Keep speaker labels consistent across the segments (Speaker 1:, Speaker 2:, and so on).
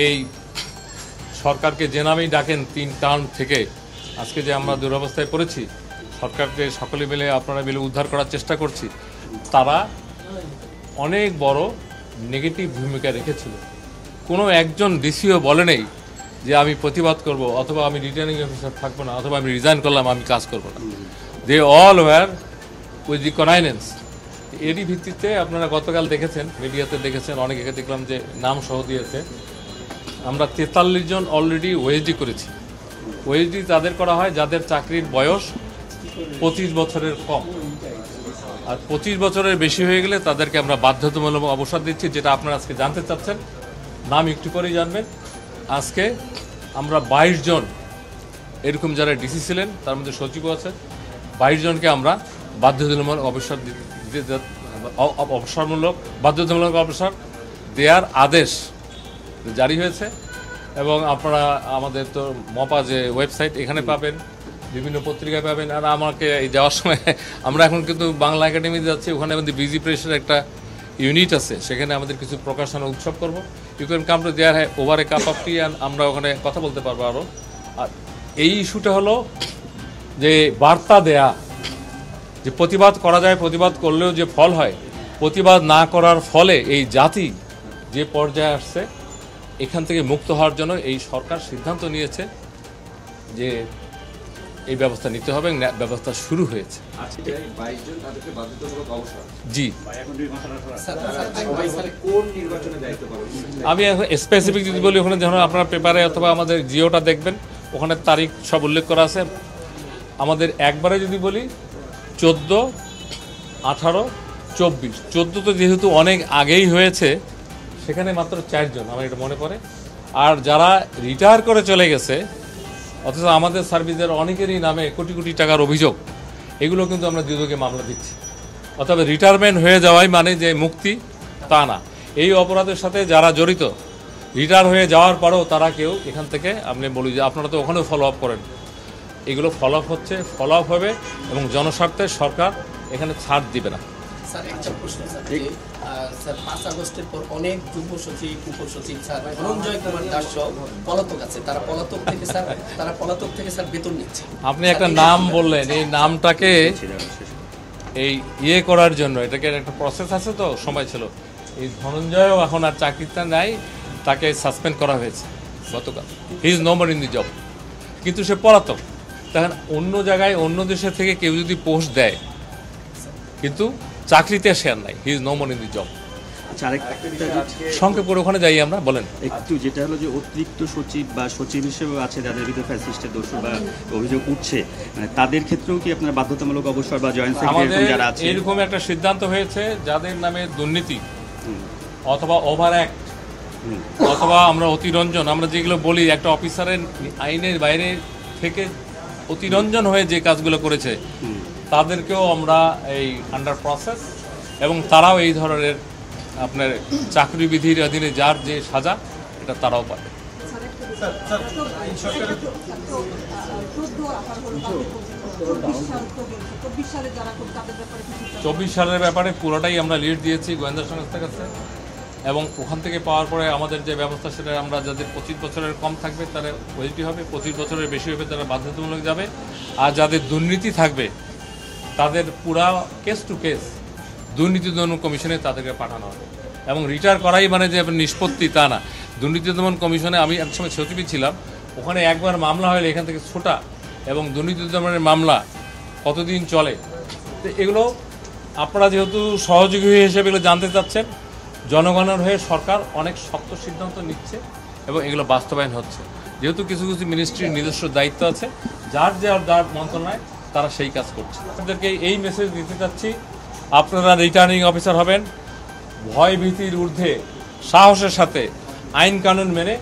Speaker 1: এই সরকারকে যে নামেই ডাকেন 3 টার্ম থেকে আজকে যে আমরা দুরবস্থায় পড়েছি, সরকারকে সকলে মিলে আপনারা মিলে উদ্ধার করার চেষ্টা করছি, তারা অনেক বড় নেগেটিভ ভূমিকা রেখেছিল। কোনো একজন ডিসিও বলে নেই যে আমি প্রতিবাদ করব, অথবা আমি রিটার্নিং অফিসার থাকবো না, অথবা আমি রিজাইন করলাম, আমি কাজ করব না। They all were with the connivance. এরই ভিত্তিতে আপনারা গতকাল দেখেছেন, মিডিয়াতে দেখেছেন, অনেকে দেখলাম যে নাম সহ দিয়েছে। আমরা 43 জন অলরেডি ওএসডি করেছি। ওএসডি তাদের করা হয় যাদের চাকরির বয়স 25 বছরের কম, আর 25 বছরের বেশি হয়ে গেলে তাদেরকে আমরা বাধ্যতামূলক অবসর দিচ্ছি, যেটা আপনারা আজকে জানতে চাচ্ছেন। নাম একটু পরেই জানবেন। আজকে আমরা 22 জন এরকম যারা ডিসি ছিলেন, তার মধ্যে সচিবও আছে, 22 জনকে আমরা বাধ্যতামূলক অবসরমূলক বাধ্যতামূলক অবসর দেওয়ার আদেশ জারি হয়েছে। এবং আপনারা আমাদের তো মপা যে ওয়েবসাইট, এখানে পাবেন, বিভিন্ন পত্রিকায় পাবেন। আর আমাকে এই যাওয়ার সময় আমরা এখন কিন্তু বাংলা একাডেমিতে যাচ্ছি, ওখানে আমাদের বিজি প্রেসের একটা ইউনিট আছে, সেখানে আমাদের কিছু প্রকাশনা উৎসব করব। You can come to there over a cup of tea, and আমরা ওখানে কথা বলতে পারবো আরও। আর এই ইস্যুটা হলো যে বার্তা দেয়া, যে প্রতিবাদ করা যায়, প্রতিবাদ করলেও যে ফল হয়, প্রতিবাদ না করার ফলে এই জাতি যে পর্যায়ে আসছে, এখান থেকে মুক্ত হওয়ার জন্য এই সরকার সিদ্ধান্ত নিয়েছে যে এই ব্যবস্থা নিতে হবে। ব্যবস্থা শুরু হয়েছে। জি, আমি এখন স্পেসিফিক যদি বলি, ওখানে যখন আপনার পেপারে অথবা আমাদের জিওটা দেখবেন, ওখানে তারিখ সব উল্লেখ করা আছে। আমাদের একবারে যদি বলি 14, 18, 24। 14 তো যেহেতু অনেক আগেই হয়েছে, সেখানে মাত্র 4 জন আমার এটা মনে পড়ে। আর যারা রিটায়ার করে চলে গেছে, অথচ আমাদের সার্ভিসের অনেকেরই নামে কোটি কোটি টাকার অভিযোগ, এগুলো কিন্তু আমরা দুদকে মামলা দিচ্ছি। অথবা রিটায়ারমেন্ট হয়ে যাওয়াই মানে যে মুক্তি, তা না। এই অপরাধের সাথে যারা জড়িত, রিটায়ার হয়ে যাওয়ার পরেও তারা কেউ এখান থেকে, আপনি বলি যে আপনারা তো ওখানেও ফলো আপ করেন, এগুলো ফলো আপ হচ্ছে, ফলো আপ হবে, এবং জনস্বার্থে সরকার এখানে ছাড় দিবে না।
Speaker 2: স্যার, একটা প্রশ্ন স্যার, যে স্যার 5 আগস্টের পর অনেক যুগ্ম সচিব, উপসচিব স্যার ধনঞ্জয় কুমার দাস পলাতক আছে, তারা পলাতক থেকে স্যার বেতন নিচ্ছে। আপনি
Speaker 1: একটা নাম বললেন, এই নামটাকে এই করার জন্য এটাকে একটা প্রসেস আছে, তো সময় ছিল। এই ধনঞ্জয়ও এখন আর চাকরিটা নাই, তাকে সাসপেন্ড করা হয়েছে গতকাল। He is no more in the job, কিন্তু সে পলাতক। তখন অন্য জায়গায়, অন্য দেশের থেকে কেউ যদি পোস্ট দেয়, কিন্তু চাকরিতে শেয়ার নাই, he is no more in the job. সংক্ষেপ করে ওখানে যাই আমরা, বলেন
Speaker 3: একটু। যেটা হলো যে অতিরিক্ত সচিব বা সচিব হিসেবে আছে যাদের বিরুদ্ধে ফ্যাসিস্টের দোষ বা অভিযোগ উঠছে, মানে তাদের ক্ষেত্রেও কি আপনার বাধ্যতামূলক অবসর বা জয়েন্ট সেক্রেটারি যারা আছে,
Speaker 1: এরকম একটা সিদ্ধান্ত হয়েছে যাদের নামে দুর্নীতি অথবা ওভার অ্যাক্ট অথবা আমরা অতিরঞ্জন, আমরা যেগুলো বলি, একটা অফিসারের আইনের বাইরে থেকে অতিরঞ্জন হয়ে যে কাজগুলো করেছে, তাদেরকেও আমরা এই আন্ডার প্রসেস, এবং তারাও এই ধরনের আপনার চাকরি বিধির অধীনে যার যে সাজা, এটা তারাও পাবে। 24 সালের ব্যাপারে পুরোটাই আমরা লিড দিয়েছি গোয়েন্দা সংস্থার কাছে, এবং ওখান থেকে পাওয়ার পরে আমাদের যে ব্যবস্থা, সেটা আমরা যাদের 25 বছরের কম থাকবে তারা ওএসডি হবে, 25 বছরের বেশি হবে তারা বাধ্যতামূলক যাবে, আর যাদের দুর্নীতি থাকবে তাদের পুরা কেস টু কেস দুর্নীতি দমন কমিশনে তাদেরকে পাঠানো হবে। এবং রিটায়ার করাই মানে যে নিষ্পত্তি, তা না। দুর্নীতি দমন কমিশনে আমি এক সময় সচিবই ছিলাম, ওখানে একবার মামলা হলে এখান থেকে ছোটা, এবং দুর্নীতি দমনের মামলা কতদিন চলে, তো এগুলো আপনারা যেহেতু সহযোগী হিসেবে এগুলো জানতে চাচ্ছেন, জনগণের হয়ে সরকার অনেক শক্ত সিদ্ধান্ত নিচ্ছে এবং এগুলো বাস্তবায়ন হচ্ছে। যেহেতু কিছু কিছু মিনিস্ট্রির নিজস্ব দায়িত্ব আছে, যার মন্ত্রণালয় তারা সেই কাজ করছে। আপনাদেরকে এই মেসেজ দিতে চাচ্ছি, আপনারা রিটার্নিং অফিসার হবেন, ভয় ভীতির ঊর্ধ্বে সাহসের সাথে আইন কানুন মেনে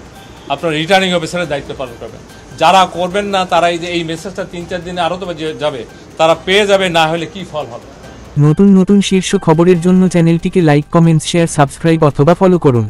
Speaker 1: আপনারা রিটার্নিং অফিসারের দায়িত্ব পালন করবেন। যারা করবেন না, তারা এই মেসেজটা 3-4 দিনে আরও তো যাবে, তারা পেয়ে যাবে, না হলে কি ফল হবে।
Speaker 4: নতুন নতুন শীর্ষ খবরের জন্য চ্যানেলটিকে লাইক, কমেন্টস, শেয়ার, সাবস্ক্রাইব অথবা ফলো করুন।